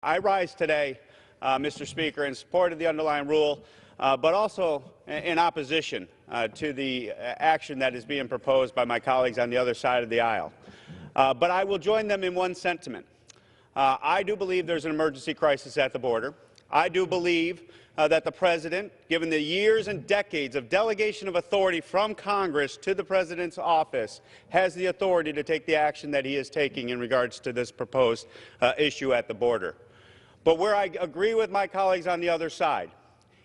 I rise today, Mr. Speaker, in support of the underlying rule, but also in opposition to the action that is being proposed by my colleagues on the other side of the aisle. But I will join them in one sentiment. I do believe there's an emergency crisis at the border. I do believe that the President, given the years and decades of delegation of authority from Congress to the President's office, has the authority to take the action that he is taking in regards to this proposed issue at the border. But where I agree with my colleagues on the other side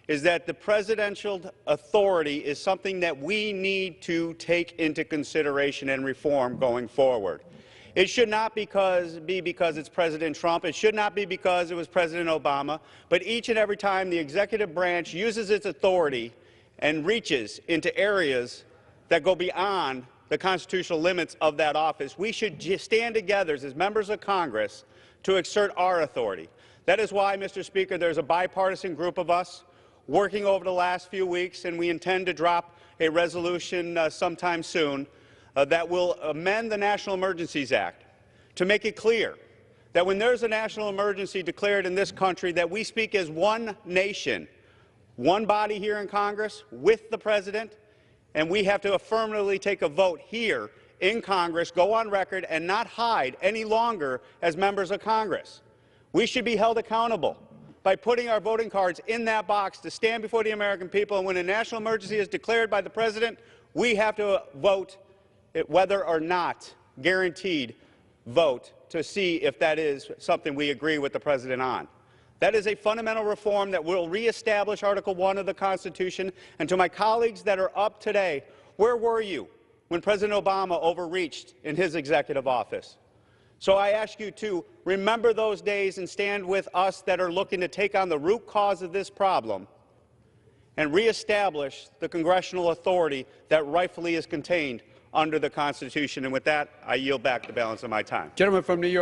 is that the presidential authority is something that we need to take into consideration and reform going forward. It should not be because it's President Trump. It should not be because it was President Obama. But each and every time the executive branch uses its authority and reaches into areas that go beyond the constitutional limits of that office, we should stand together as members of Congress to exert our authority. That is why, Mr. Speaker, there's a bipartisan group of us working over the last few weeks, and we intend to drop a resolution sometime soon that will amend the National Emergencies Act to make it clear that when there's a national emergency declared in this country, that we speak as one nation, one body here in Congress with the President, and we have to affirmatively take a vote here in Congress, go on record, and not hide any longer as members of Congress. We should be held accountable by putting our voting cards in that box to stand before the American people, and when a national emergency is declared by the President, we have to vote whether or not guaranteed vote to see if that is something we agree with the President on. That is a fundamental reform that will reestablish Article 1 of the Constitution. And to my colleagues that are up today, where were you when President Obama overreached in his executive office? So I ask you to remember those days and stand with us that are looking to take on the root cause of this problem and reestablish the congressional authority that rightfully is contained under the Constitution. And with that, I yield back the balance of my time. Gentleman from New York.